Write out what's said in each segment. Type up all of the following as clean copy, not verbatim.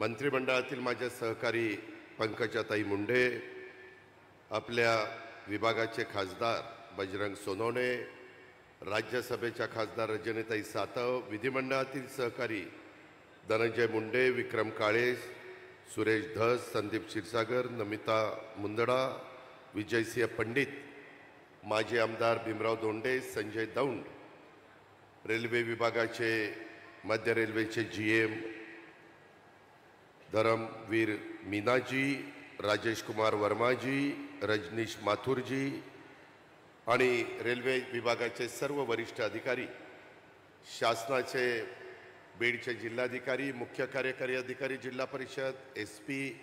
मंत्रिमंडळातील माझे सहकारी पंकजाताई मुंडे, आपल्या विभागाचे खासदार बजरंग सोनवणे, राज्यसभेच्या खासदार रजनीताई सातव, विधिमंडळातील सहकारी धनंजय मुंडे, विक्रम काळे, सुरेश धस, संदीप क्षीरसागर, नमिता मुंदडा, विजयसिंह पंडित, माजी आमदार भीमराव दोंडे, संजय दौंड, रेल्वे विभागाचे मध्य रेल्वेचे GM धर्मवीर मीनाजी, राजेश कुमार वर्माजी, रजनीश माथुरजी आणि रेल्वे विभागाचे सर्व वरिष्ठ अधिकारी, शासनाचे बीडचे जिल्हाधिकारी, मुख्य कार्यकारी अधिकारी जिल्हा परिषद, SP,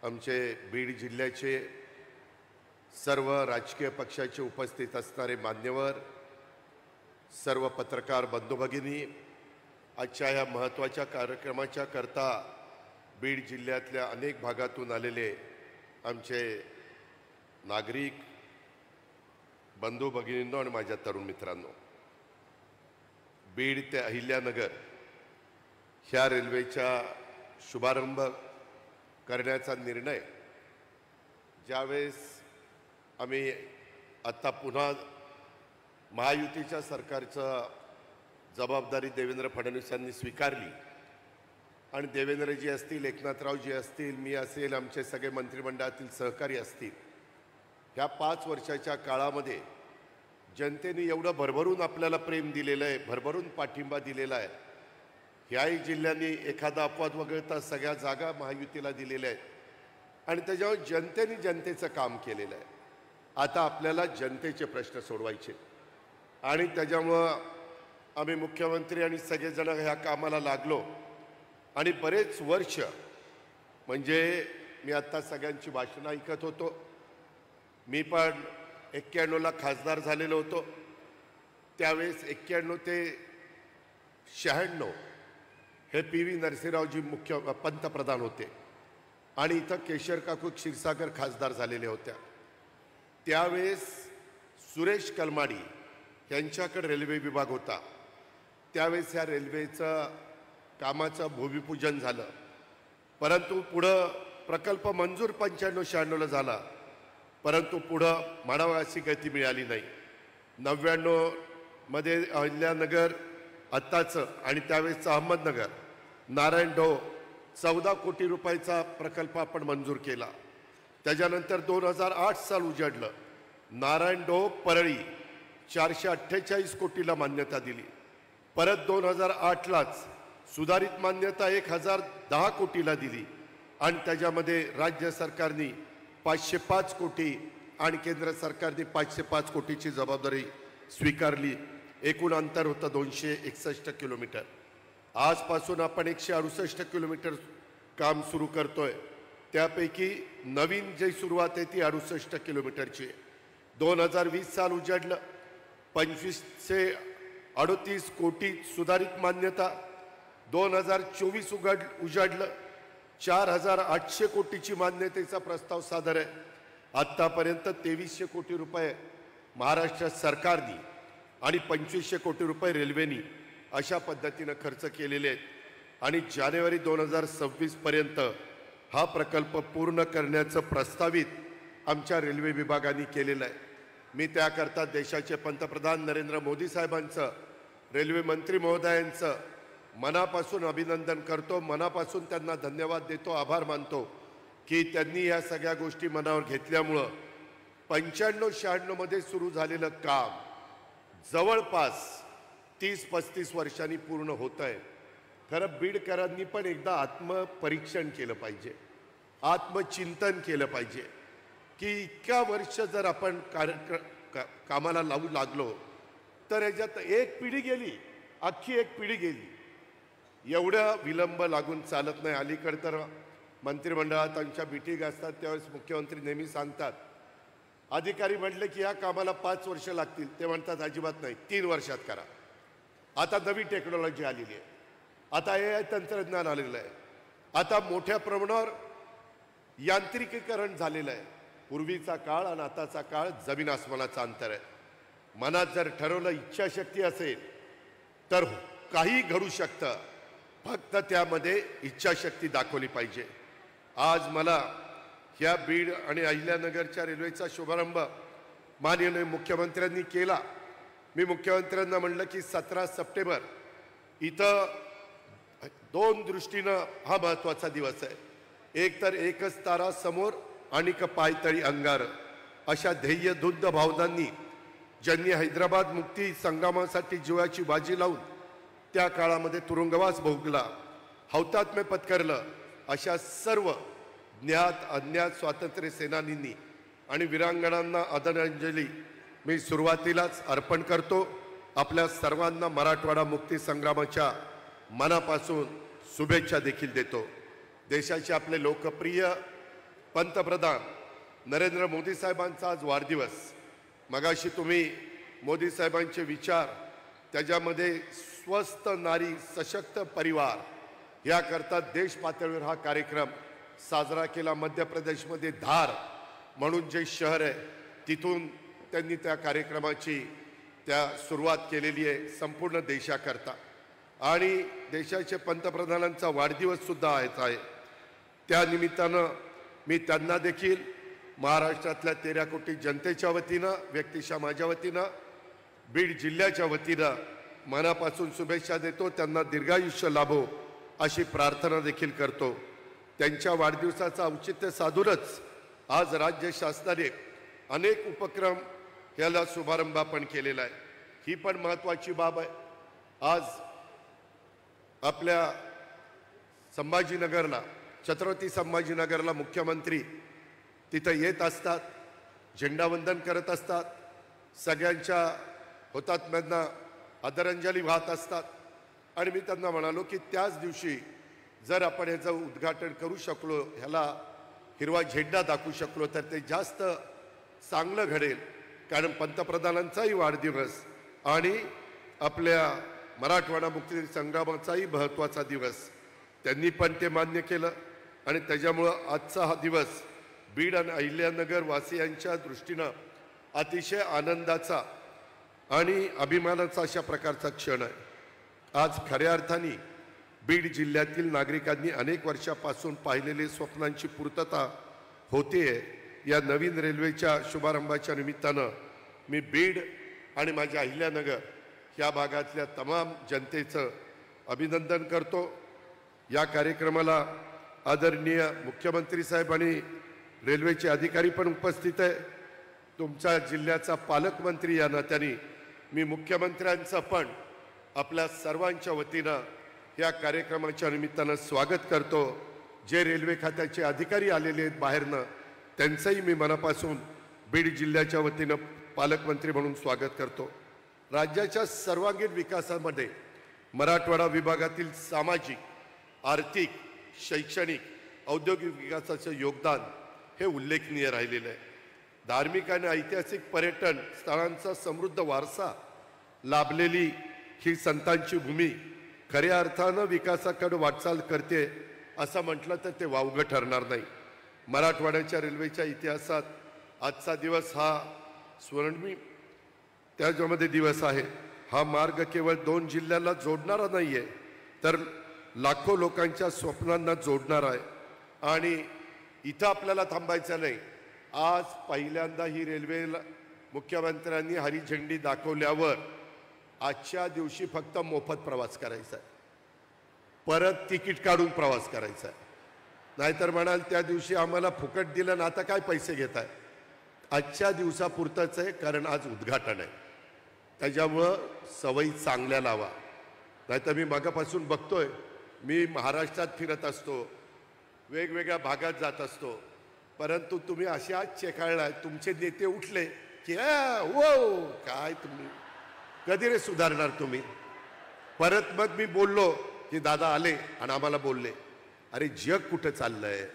आमचे बीड जिल्ह्याचे सर्व राजकीय पक्षाचे उपस्थित असणारे मान्यवर, सर्व पत्रकार बंधू भगिनी, आजच्या या महत्त्वाच्या कार्यक्रमाच्या करता बीड जिल्ह्यातल्या अनेक भागातून आलेले आमचे नागरिक बंधू भगिनींनो आणि माझ्या तरुण मित्रांनो, बीड ते अहिल्यानगर ह्या रेल्वेचा शुभारंभ करण्याचा निर्णय ज्यावेळेस आम्ही आता पुन्हा महायुतीच्या सरकारचं जबाबदारी देवेंद्र फडणवीसांनी स्वीकारली आणि देवेंद्रजी असतील, एकनाथरावजी असतील, मी असेल, आमचे सगळे मंत्रिमंडळातील सहकारी असतील, ह्या 5 वर्षाच्या काळामध्ये जनतेने एवढं भरभरून आपल्याला प्रेम दिलेलं आहे, भरभरून पाठिंबा दिलेला आहे. ह्याही जिल्ह्यांनी एखादा अपवाद वगळता सगळ्या जागा महायुतीला दिलेल्या आहेत आणि त्याच्यावर जनतेने जनतेचं काम केलेलं आहे. आता आपल्याला जनतेचे प्रश्न सोडवायचे आणि त्याच्यामुळं आम्ही मुख्यमंत्री आणि सगळेजण ह्या कामाला लागलो आणि बरेच वर्ष म्हणजे मी आत्ता सगळ्यांची भाषणं ऐकत होतो. मी पण 91ला खासदार झालेलो होतो. त्यावेळेस 91 ते 96 हे PV नरसिंहरावजी मुख्य पंतप्रधान होते आणि इथं केशर काकू क्षीरसागर खासदार झालेले होत्या. त्यावेळेस सुरेश कलमाडी यांच्याकडे रेल्वे विभाग होता. त्यावेळेस ह्या रेल्वेचं कामाचं भूमिपूजन झालं, परंतु पुढं प्रकल्प मंजूर 95-96ला झाला, परंतु पुढं म्हणावं अशी गती मिळाली नाही. 99मध्ये अहिल्यानगर आत्ताचं आणि त्यावेळेसचं अहमदनगर नारायण ढो 14 कोटी रुपयाचा प्रकल्प आपण मंजूर केला. त्याच्यानंतर 2008 साल उजाडलं. नारायण ढो परळी 448 कोटीला मान्यता दिली. परत 2008लाच सुधारित मान्यता 1010 कोटीला दिली आणि त्याच्यामध्ये राज्य सरकारने 505 कोटी आणि केंद्र सरकारने 505 कोटीची जबाबदारी स्वीकारली. एकूण अंतर होतं 261 किलोमीटर. आजपासून आपण 168 किलोमीटर काम सुरू करतोय. त्यापैकी नवीन जी सुरुवात आहे ती 68 किलोमीटरची. 2020 साल उजाडलं, 2538 कोटी सुधारित मान्यता. 2024 उजाडलं, 4800 कोटीची मान्यतेचा प्रस्ताव सादर आहे. आत्तापर्यंत 2300 कोटी रुपये महाराष्ट्र सरकारने आणि 2500 कोटी रुपये रेल्वेनी अशा पद्धतीनं खर्च केलेले आहेत आणि जानेवारी 2026 पर्यंत हा प्रकल्प पूर्ण करण्याचं प्रस्तावित आमच्या रेल्वे विभागाने केलेलं आहे. मी त्याकरता देशाचे पंतप्रधान नरेंद्र मोदी साहेबांचं, रेल्वे मंत्री महोदयांचं मनापासून अभिनंदन करतो, मनापासून त्यांना धन्यवाद देतो, आभार मानतो की त्यांनी या सगळ्या गोष्टी मनावर घेतल्यामुळं 95-96 मध्ये सुरू झालेलं काम जवळपास 30-35 वर्षांनी पूर्ण होत आहे. खरं बीडकरांनी पण एकदा आत्मपरीक्षण केलं पाहिजे, आत्मचिंतन केलं पाहिजे की इतक्या वर्ष जर आपण कामाला लावू लागलो तर याच्यात एक पिढी गेली, अख्खी एक पिढी गेली. एवढा विलंब लागून चालत नाही. अलीकडे तर मंत्रिमंडळात आमच्या मीटिंग असतात त्यावेळेस मुख्यमंत्री नेहमी सांगतात, अधिकारी म्हटले की या कामाला 5 वर्ष लागतील, ते म्हणतात अजिबात नाही, 3 वर्षात करा. आता नवी टेक्नॉलॉजी आलेली आहे, आता AI तंत्रज्ञान आलेलं आहे, आता मोठ्या प्रमाणावर यांत्रिकीकरण झालेलं आहे. पूर्वीचा काळ आणि आताचा काळ जमीन आसमानाचा अंतर आहे. मनात जर ठरवलं, इच्छाशक्ती असेल तर काही घडू शकतं. फक्त त्यामध्ये इच्छाशक्ती दाखवली पाहिजे. आज मला ह्या बीड आणि अहिल्यानगरच्या रेल्वेचा शुभारंभ माननीय मुख्यमंत्र्यांनी केला. मी मुख्यमंत्र्यांना म्हणलं की 17 सप्टेंबर इथं दोन दृष्टीनं हा महत्त्वाचा दिवस आहे. एक तर एकच तारा समोर आणि पायतळी अंगार अशा ध्येयधुद्ध भावनांनी ज्यांनी हैदराबाद मुक्ती संग्रामासाठी जीवाची बाजी लावून त्या काळामध्ये तुरुंगवास भोगला, हौतात्म्य पत्करलं, अशा सर्व ज्ञात अज्ञात स्वातंत्र्य सेनानींनी आणि वीरांगणांना आदरांजली मी सुरुवातीलाच अर्पण करतो. आपल्या सर्वांना मराठवाडा मुक्ती संग्रामाच्या मनापासून शुभेच्छा देखील देतो. देशाचे आपले लोकप्रिय पंतप्रधान नरेंद्र मोदी साहेबांचा आज वाढदिवस. मगाशी तुम्ही मोदी साहेबांचे विचार, त्याच्यामध्ये स्वस्थ नारी सशक्त परिवार याकरता देश पातळीवर हा कार्यक्रम साजरा केला. मध्य प्रदेशमध्ये धार म्हणून जे शहर आहे तिथून त्यांनी त्या कार्यक्रमाची सुरुवात केलेली आहे संपूर्ण देशाकरता. आणि देशाचे पंतप्रधानांचा वाढदिवस सुद्धा आहे. त्या निमित्तानं मी त्यांना देखील महाराष्ट्रातल्या 13 कोटी जनतेच्या वतीनं, व्यक्तिशः माझ्या वतीनं, बीड जिल्ह्याच्या वतीनं मनापासून शुभेच्छा देतो. त्यांना दीर्घायुष्य लाभो अशी प्रार्थना देखील करतो. त्यांच्या वाढदिवसाचं औचित्य साधूनच आज राज्य शासनाने अनेक उपक्रम याला शुभारंभ पण केलेला आहे. ही पण महत्त्वाची बाब आहे. आज आपल्या संभाजीनगरला, छत्रपती संभाजीनगरला मुख्यमंत्री तिथं येत असतात, झेंडावंदन करत असतात, सगळ्यांच्या हुतात्म्यांना आदरांजली वाहत असतात. आणि मी त्यांना म्हणालो की त्याच दिवशी जर आपण ह्याचं उद्घाटन करू शकलो, ह्याला हिरवा झेंडा दाखवू शकलो तर ते जास्त चांगलं घडेल. कारण पंतप्रधानांचाही वाढदिवस आणि आपल्या मराठवाडा मुक्ती संग्रामाचाही महत्त्वाचा दिवस, त्यांनी पण ते मान्य केलं. आणि त्याच्यामुळं आजचा हा दिवस बीड आणि अहिल्यानगर वासियांच्या दृष्टीनं अतिशय आनंदाचा आणि अभिमानाचा अशा प्रकारचा क्षण आहे. आज खऱ्या अर्थाने बीड जिल्ह्यातील नागरिकांनी अनेक वर्षापासून पाहिलेले स्वप्नांची पूर्तता होते. या नवीन रेल्वेच्या शुभारंभाच्या निमित्तानं मी बीड आणि माझ्या अहिल्यानगर या भागातल्या तमाम जनतेचं अभिनंदन करतो. या कार्यक्रमाला आदरणीय मुख्यमंत्री साहेब आणि रेल्वेचे अधिकारी पण उपस्थित आहे. तुमच्या जिल्ह्याचा पालकमंत्री या नात्याने मी मुख्यमंत्र्यांचं पण आपल्या सर्वांच्या वतीनं या कार्यक्रमाच्या निमित्तानं स्वागत करतो. जे रेल्वे खात्याचे अधिकारी आलेले आहेत बाहेरनं, त्यांचंही मी मनापासून बीड जिल्ह्याच्या वतीनं पालकमंत्री म्हणून स्वागत करतो. राज्याच्या सर्वांगीण विकासामध्ये मराठवाडा विभागातील सामाजिक, आर्थिक, शैक्षणिक, औद्योगिक विकासाचं योगदान हे उल्लेखनीय राहिलेलं आहे. धार्मिक आणि ऐतिहासिक पर्यटन स्थळांचा समृद्ध वारसा लाभलेली ही संतांची भूमी खऱ्या अर्थानं विकासाकडे वाटचाल करते असं म्हटलं तर ते वावगं ठरणार नाही. मराठवाड्याच्या रेल्वेच्या इतिहासात आजचा दिवस हा स्वर्णिम त्याच्यामध्ये दिवस आहे. हा मार्ग केवळ 2 जिल्ह्याला जोडणारा नाही आहे, तर लाखो लोकांच्या स्वप्नांना जोडणारा आहे. आणि इथं आपल्याला थांबायचं नाही. आज पहिल्यांदा ही रेल्वेला मुख्यमंत्र्यांनी हरी झेंडी दाखवल्यावर आजच्या दिवशी फक्त मोफत प्रवास करायचा आहे, परत तिकीट काढून प्रवास करायचा आहे. नाहीतर म्हणाल त्या दिवशी आम्हाला फुकट दिलं ना, आता काय पैसे घेताय. आजच्या दिवसापुरतंच आहे, कारण आज उद्घाटन आहे. त्याच्यामुळं सवयी चांगल्या लावा. नाहीतर मी मागापासून बघतोय, मी महाराष्ट्रात फिरत असतो, वेगवेगळ्या भागात जात असतो, परंतु तुम्ही अशा चेकाळलाय, तुमचे नेते उठले की वो काय तुम्ही कधी रे सुधारणार तुम्ही. परत मग मी बोललो की दादा आले आणि आम्हाला बोलले, अरे जग कुठं चाललंय,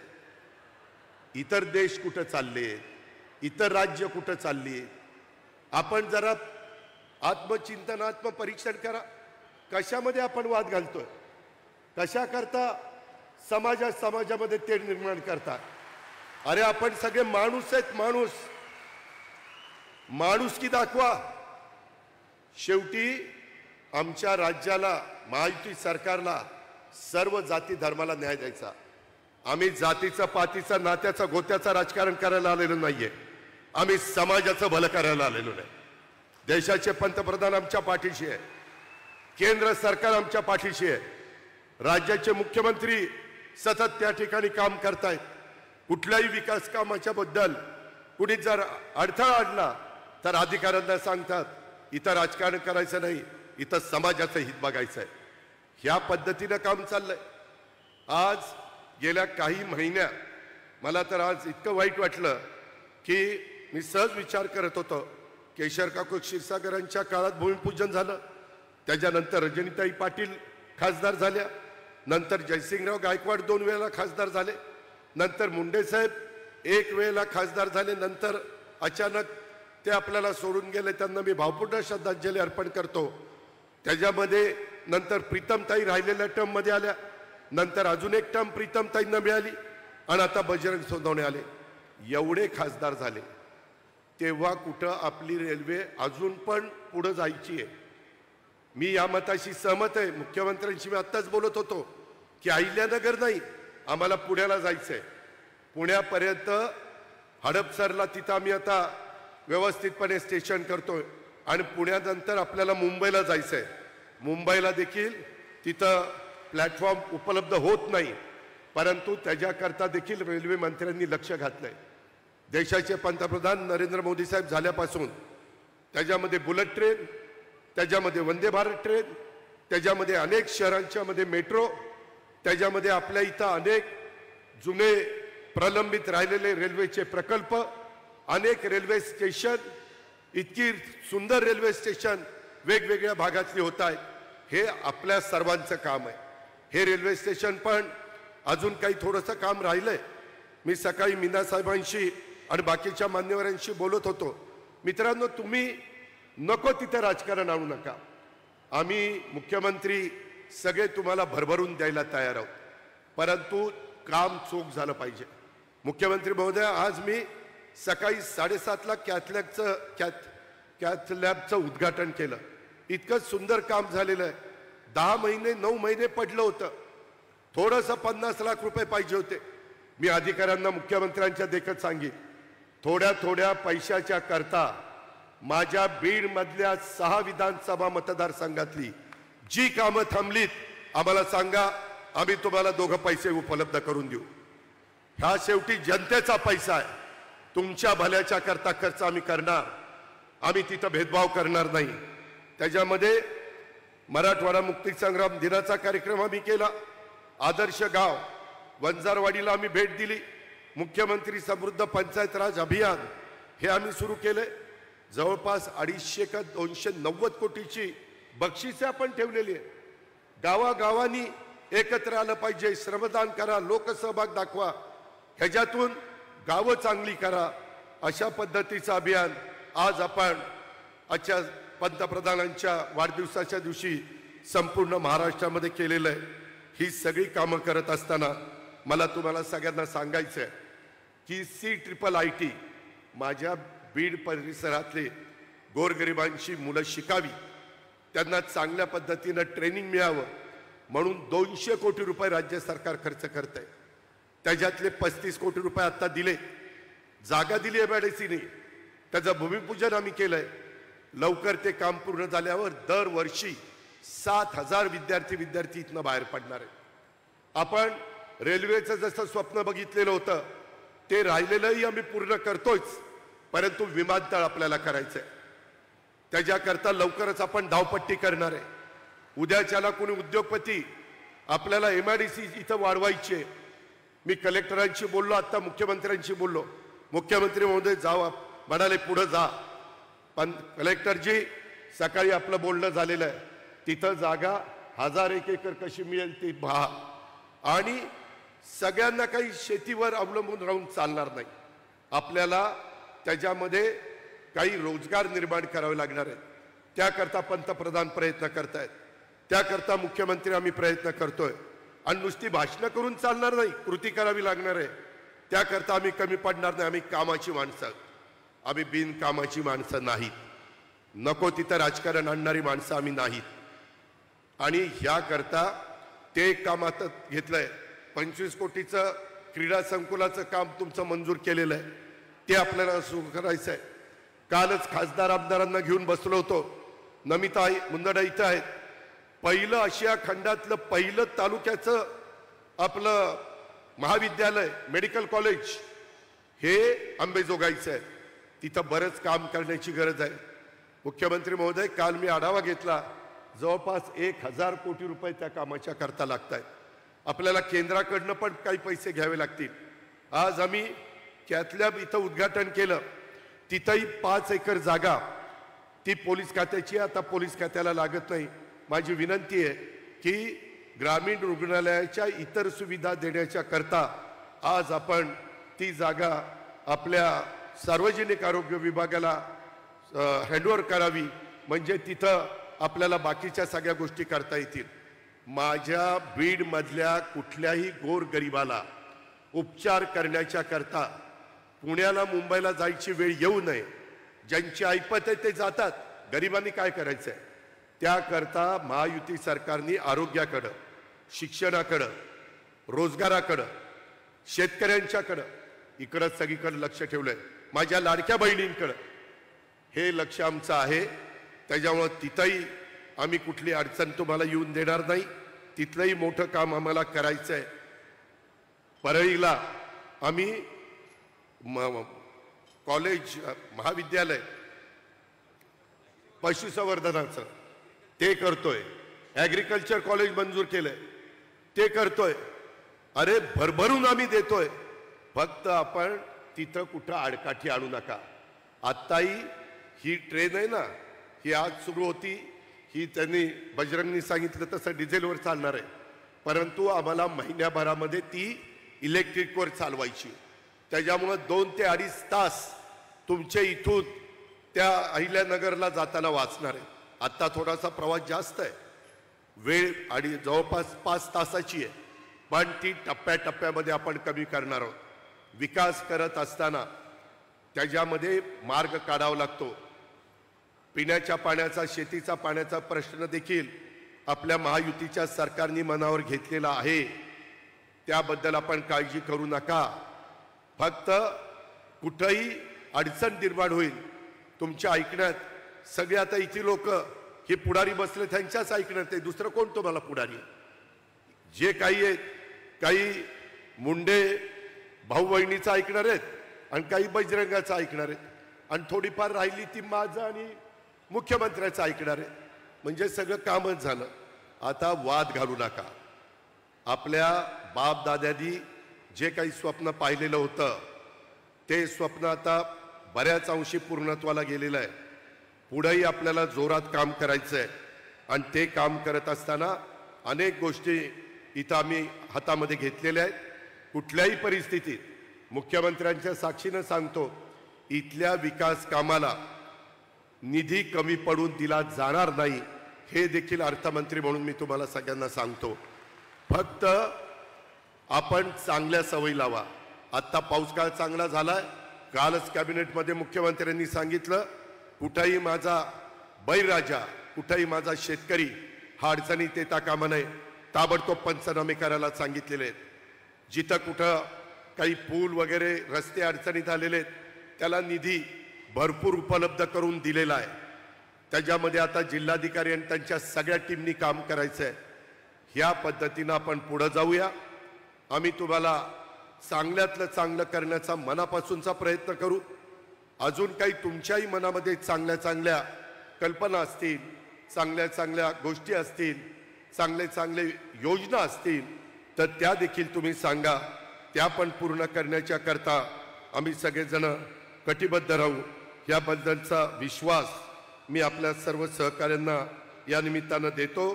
इतर देश कुठं चालले, इतर राज्य कुठं चालली. आपण जरा आत्मचिंतन, आत्मपरीक्षण करा. कशामध्ये आपण वाद घालतोय, कशा करता समाजामध्ये तेढ निर्माण करतात. अरे आपण सगळे माणूस आहेत, माणुसकी दाखवा. शेवटी आमच्या राज्याला, महायुती सरकारला सर्व जाती धर्माला न्याय द्यायचा। आम्ही जातीचं पातीचं नात्याचं गोत्याचं राजकारण करायला आलेलो नाहीये, आम्ही समाजाचं भलं करायला आलेलो नाही। देशाचे पंतप्रधान आमच्या पाठीशी आहे, केंद्र सरकार आमच्या पाठीशी आहे, राज्याचे मुख्यमंत्री सतत त्या ठिकाणी काम करतायत। कुठल्याही विकास कामाच्या बद्दल कुणी जर अडथळा आणला तर अधिकाऱ्यांना सांगतात इथं राजकारण करायचं नाही, इथं समाजाचं हित बघायचं आहे। ह्या पद्धतीनं काम चाललंय। आज गेल्या काही महिन्यात मला तर आज इतकं वाईट वाटलं की मी सहज विचार करत होतो, केशर काकू क्षीरसागरांच्या काळात भूमिपूजन झालं, त्याच्यानंतर रजनीताई पाटील खासदार झाल्या, नंतर जयसिंगराव गायकवाड 2 वेळेला खासदार झाले, नंतर मुंडे साहेब 1 वेळेला खासदार झाले, नंतर अचानक ते आपल्याला सोडून गेले, त्यांना मी भावपूर्ण श्रद्धांजली अर्पण करतो। त्याच्यामध्ये नंतर प्रीतमताई राहिलेल्या टर्ममध्ये आल्या, नंतर अजून एक टर्म प्रीतमताईंना मिळाली आणि आता बजरंग सोनवणे आले। एवढे खासदार झाले तेव्हा कुठं आपली रेल्वे अजून पण पुढे जायची आहे। मी या मताशी सहमत आहे। मुख्यमंत्र्यांशी मी आत्ताच बोलत होतो की अहिल्यानगर नाही, आम्हाला पुण्याला जायचंय, पुण्यापर्यंत हडपसरला तिथं आम्ही आता व्यवस्थितपणे स्टेशन करतोय आणि पुण्यानंतर आपल्याला मुंबईला जायचंय। मुंबईला देखील तिथं प्लॅटफॉर्म उपलब्ध होत नाही, परंतु त्याच्याकरता देखील रेल्वे मंत्र्यांनी लक्ष घातलंय। देशाचे पंतप्रधान नरेंद्र मोदी साहेब झाल्यापासून त्याच्यामध्ये बुलेट ट्रेन, त्याच्यामध्ये वंदे भारत ट्रेन, त्याच्यामध्ये अनेक शहरांच्या मध्ये मेट्रो, त्याच्यामध्ये आपल्या इथं अनेक जुने प्रलंबित राहिलेले रेल्वेचे प्रकल्प, अनेक रेल्वे स्टेशन, इतकी सुंदर रेल्वे स्टेशन वेगवेगळ्या भागातली होत आहेत। हे आपल्या सर्वांचं काम आहे। हे रेल्वे स्टेशन पण अजून काही थोडंसं काम राहिलंय। मी सकाळी मीना साहेबांशी आणि बाकीच्या मान्यवरांशी बोलत होतो, मित्रांनो तुम्ही नको तिथे राजकारण आणू नका, आम्ही मुख्यमंत्री सगळे तुम्हाला भरभरून द्यायला तयार आहोत, परंतु काम चोख झालं पाहिजे। मुख्यमंत्री महोदय, आज मी सकाळी 7:30ला कॅथ लॅबचं उद्घाटन केलं। इतकं सुंदर काम झालेलं आहे। 10 महिने 9 महिने पडलं होतं, थोडंसं 50 लाख रुपये पाहिजे होते। मी अधिकाऱ्यांना मुख्यमंत्र्यांच्या देखत सांगितलं, थोड्या पैशाच्या करता माझ्या बीड मधल्या 6 विधानसभा मतदारसंघातली जी कामं थांबलीत आम्हाला सांगा, आम्ही तुम्हाला दोघं पैसे उपलब्ध करून देऊ। हा शेवटी जनतेचा पैसा आहे, तुमच्या भल्याच्या करता खर्च आम्ही करणार, आम्ही तिथं भेदभाव करणार नाही। त्याच्यामध्ये मराठवाडा मुक्ती संग्राम दिनाचा कार्यक्रम आम्ही केला, आदर्श गाव वंजारवाडीला आम्ही भेट दिली, मुख्यमंत्री समृद्ध पंचायत राज अभियान हे आम्ही सुरू केले। जवळपास 250 का 290 कोटीची बक्षिसे आपण ठेवलेली आहे। गावागावांनी एकत्र आलं पाहिजे, श्रमदान करा, लोकसहभाग दाखवा, ह्याच्यातून गावं चांगली करा, अशा पद्धतीचं अभियान आज आपण आजच्या पंतप्रधानांच्या वाढदिवसाच्या दिवशी संपूर्ण महाराष्ट्रामध्ये केलेलं आहे। ही सगळी कामं करत असताना मला तुम्हाला सगळ्यांना सांगायचं आहे की CIIT माझ्या बीड परिसरातले गोरगरिबांची मुलं शिकावी, त्यांना चांगल्या पद्धतीनं ट्रेनिंग मिळावं म्हणून 200 कोटी रुपये राज्य सरकार खर्च करत आहे। त्याच्यातले 35 कोटी रुपये आता दिले, जागा दिली MIDCने, त्याचं भूमिपूजन आम्ही केलंय। लवकर ते काम पूर्ण झाल्यावर दरवर्षी 7,000 विद्यार्थी इथनं बाहेर पडणार आहेत। आपण रेल्वेचं जसं स्वप्न बघितलेलं होतं ते राहिलेलंही आम्ही पूर्ण करतोच, परंतु विमानतळ आपल्याला करायचंय, त्याच्याकरता लवकरच आपण धावपट्टी करणार आहे। उद्याच्याला कोणी उद्योगपती आपल्याला MIDC इथं वाढवायची आहे, मी कलेक्टरांशी बोललो, आता मुख्यमंत्र्यांशी बोललो, मुख्यमंत्री महोदय जावा म्हणाले पुढे जा, पण कलेक्टरजी सकाळी आपलं बोलणं झालेलं आहे, तिथं जागा 1001 एकर कशी मिळेल ती पहा, आणि सगळ्यांना काही शेतीवर अवलंबून राहून चालणार नाही, आपल्याला त्याच्यामध्ये काही रोजगार निर्माण करावे लागणार आहेत। त्याकरता पंतप्रधान प्रयत्न करतायत, त्याकरता मुख्यमंत्री आम्ही प्रयत्न करतोय, आणि नुसती भाषणं करून चालणार नाही, कृती करावी लागणार आहे। त्याकरता आम्ही कमी पडणार नाही, आम्ही कामाची माणसं, आम्ही बिनकामाची माणसं नाहीत, नको तिथं राजकारण आणणारी माणसं आम्ही नाहीत। आणि ह्याकरता ते काम आता घेतलंय. 25 कोटीचं क्रीडा संकुलाचं काम तुमचं मंजूर केलेलं आहे, ते आपल्याला सुरू करायचं आहे. कालच खासदार आमदारांना घेऊन बसलो होतो. नमिता मुंदडा इथं आहेत. पहिलं आशिया खंडातलं पहिलं तालुक्याचं आपलं महाविद्यालय मेडिकल कॉलेज हे अंबेजोगाईचं आहे. तिथं बरंच काम करण्याची गरज आहे. मुख्यमंत्री महोदय, काल मी आढावा घेतला. जवळपास 1000 कोटी रुपये त्या कामाच्या करता लागत आहेत. आपल्याला केंद्राकडनं पण काही पैसे घ्यावे लागतील. आज आम्ही कॅथलॅब इथं उद्घाटन केलं. तिथंही 5 एकर जागा ती पोलीस खात्याची, आता पोलीस खात्याला लागत नाही. माझी विनंती आहे की ग्रामीण रुग्णालयाच्या इतर सुविधा देण्याच्या करता आज आपण ती जागा आपल्या सार्वजनिक आरोग्य विभागाला हँडओव्हर करावी, म्हणजे तिथं आपल्याला बाकीच्या सगळ्या गोष्टी करता येतील. माझ्या बीडमधल्या कुठल्याही गोरगरिबाला उपचार करण्याच्या करता पुण्याला मुंबईला जायची वेळ येऊ नये. ज्यांची ऐपत आहे ते जातात. गरिबांनी काय करायचं आहे? त्याकरता महायुती सरकारने आरोग्याकडं, शिक्षणाकडं, रोजगाराकडं, शेतकऱ्यांच्याकडं इकडं सगळीकडे लक्ष ठेवलंय. माझ्या लाडक्या बहिणींकडं हे लक्ष आमचं आहे. त्याच्यामुळं तिथंही आम्ही कुठली अडचण तुम्हाला येऊन देणार नाही. तिथलंही मोठं काम आम्हाला करायचं आहे. परळीला आम्ही कॉलेज महाविद्यालय पशुसंवर्धनाचं ते करतोय. ॲग्रिकल्चर कॉलेज मंजूर केलंय, ते करतोय. अरे भरभरून आम्ही देतोय. फक्त आपण तिथं कुठं आडकाठी आणू नका. आत्ताही ही ट्रेन आहे ना, ही आज सुरू होती. ही त्यांनी बजरंगनी सांगितलं तसं डिझेलवर चालणार आहे, परंतु आम्हाला महिन्याभरामध्ये ती इलेक्ट्रिकवर चालवायची. त्याच्यामुळं 2 ते 2.5 तास तुमच्या इथून त्या अहिल्यानगरला जाताना वाचणार आहे. आत्ता थोडासा प्रवास जास्त आहे, वेळ आणि जवळपास 5 तासाची आहे, पण ती टप्प्याटप्प्यामध्ये आपण कमी करणार आहोत. विकास करत असताना त्याच्यामध्ये मार्ग काढावा लागतो. पिण्याच्या पाण्याचा, शेतीचा पाण्याचा प्रश्न देखील आपल्या महायुतीच्या सरकारने मनावर घेतलेला आहे. त्याबद्दल आपण काळजी करू नका. फक्त कुठंही अडचण निर्माण होईल तुमच्या ऐकण्यात. सगळे आता इथे लोक हे पुढारी बसले त्यांच्याच ऐकण्यात आहे. दुसरं कोण तुम्हाला पुढारी? जे काही आहेत, काही मुंडे भाऊ बहिणीचं ऐकणार आहेत आणि काही बजरंगाचं ऐकणार आहेत, आणि थोडीफार राहिली ती माझं आणि मुख्यमंत्र्याचं ऐकणार आहे. म्हणजे सगळं कामच झालं. आता वाद घालू नका. आपल्या बाप दाद्यांनी जे काही स्वप्न पाहिलेलं होतं ते स्वप्न आता बऱ्याच अंशी पूर्णत्वाला गेलेलं आहे. पुढेही आपल्याला जोरात काम करायचं आहे, आणि ते काम करत असताना अनेक गोष्टी इथं आम्ही हातामध्ये घेतलेल्या आहेत. कुठल्याही परिस्थितीत मुख्यमंत्र्यांच्या साक्षीनं सांगतो, इथल्या विकास कामाला निधी कमी पडून दिला जाणार नाही, हे देखील अर्थमंत्री म्हणून मी तुम्हाला सगळ्यांना सांगतो. फक्त आपण चांगल्या सवयी लावा. आत्ता पाऊस काळ चांगला झालाय. कालच कॅबिनेटमध्ये मुख्यमंत्र्यांनी सांगितलं, कुठेही माझा बैराजा, कुठेही माझा शेतकरी हा अडचणीत येता कामा नये. ताबडतोब पंचनामे करायला सांगितलेले आहेत. जिथं कुठं काही पूल वगैरे रस्ते अडचणीत आलेले आहेत त्याला निधी भरपूर उपलब्ध करून दिलेला आहे. त्याच्यामध्ये आता जिल्हाधिकारी आणि त्यांच्या सगळ्या टीमनी काम करायचं आहे. ह्या पद्धतीनं आपण पुढे जाऊया. आम्ही तुम्हाला चांगल्यातलं चांगलं करण्याचा मनापासूनचा प्रयत्न करू. अजून काही तुमच्याही मनामध्ये चांगल्या चांगल्या कल्पना असतील, चांगल्या चांगल्या गोष्टी असतील, चांगले चांगले योजना असतील तर त्या देखील तुम्ही सांगा. त्या पण पूर्ण करण्याच्या करता आम्ही सगळेजण कटिबद्ध राहू. याबद्दलचा विश्वास मी आपल्या सर्व सहकाऱ्यांना या निमित्तानं देतो.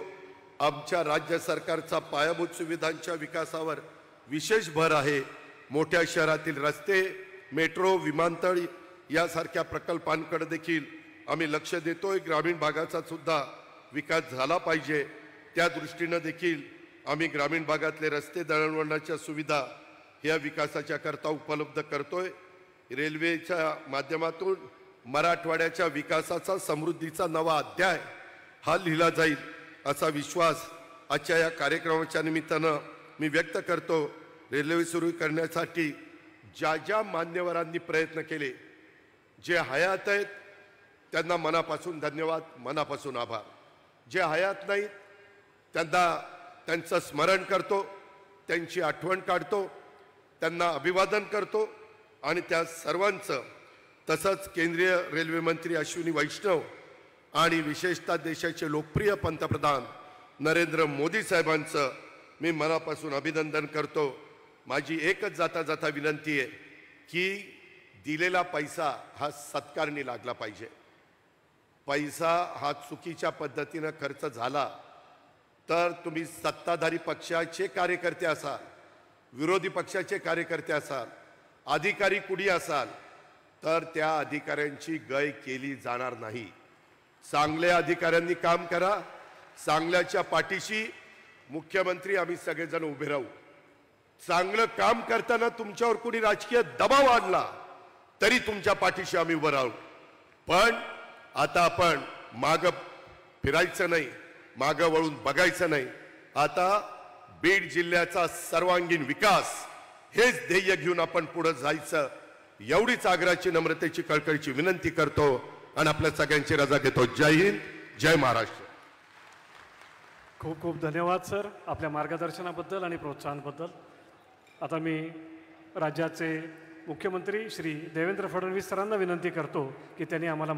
आमच्या राज्य सरकारचा पायाभूत सुविधांच्या विकासावर विशेष भर आहे. मोठ्या शहरातील रस्ते, मेट्रो, विमानतळ यासारख्या प्रकल्पांकडे देखील आम्ही लक्ष देतोय. ग्रामीण भागाचा सुद्धा विकास झाला पाहिजे, त्या दृष्टीनं देखील आम्ही ग्रामीण भागातले रस्ते, दळणवळणाच्या सुविधा ह्या विकासाच्या करता उपलब्ध करतोय. रेल्वेच्या माध्यमातून मराठवाड्याच्या विकासाचा, समृद्धीचा नवा अध्याय हा लिहिला जाईल असा विश्वास आजच्या या कार्यक्रमाच्या निमित्तानं मी व्यक्त करतो, रेल्वे सुरू करण्यासाठी ज्या ज्या मान्यवरांनी प्रयत्न केले, जे हयात आहेत त्यांना मनापासून धन्यवाद, मनापासून आभार. जे हयात नाहीत त्यांना त्यांचं स्मरण करतो, त्यांची आठवण काढतो, त्यांना अभिवादन करतो आणि त्या सर्वांचं, तसंच केंद्रीय रेल्वे मंत्री अश्विनी वैष्णव आणि विशेषतः देशाचे लोकप्रिय पंतप्रधान नरेंद्र मोदी साहेबांचं मी मनापासून अभिनंदन करतो. माझी एकच जाता जाता विनंती आहे की दिलेला पैसा हा सत्कारणी लागला पाहिजे. पैसा हा चुकीच्या पद्धतीनं खर्च झाला तर तुम्ही सत्ताधारी पक्षाचे कार्यकर्ते असाल, विरोधी पक्षाचे कार्यकर्ते असाल, अधिकारी कुणी असाल, तर त्या अधिकाऱ्यांची गय केली जाणार नाही. चांगल्या अधिकाऱ्यांनी काम करा. चांगल्याच्या पाठीशी मुख्यमंत्री आम्ही सगळेजण उभे राहू. चांगलं काम करताना तुमच्यावर कुणी राजकीय दबाव आणला तरी तुमच्या पाठीशी आम्ही उभं राहू. पण आता आपण मागं फिरायचं नाही, मागं वळून बघायचं नाही. आता बीड जिल्ह्याचा सर्वांगीण विकास हेच ध्येय घेऊन आपण पुढे जायचं, एवढीच आग्रहाची, नम्रतेची, कळकळीची विनंती करतो आणि आपल्या सगळ्यांची रजा घेतो. जय हिंद, जय महाराष्ट्र. खूप खूप धन्यवाद सर, आपल्या मार्गदर्शनाबद्दल आणि प्रोत्साहनाबद्दल. आता मी राज्याचे मुख्यमंत्री श्री देवेंद्र फडणवीस सरांना विनंती करतो की त्यांनी आम्हाला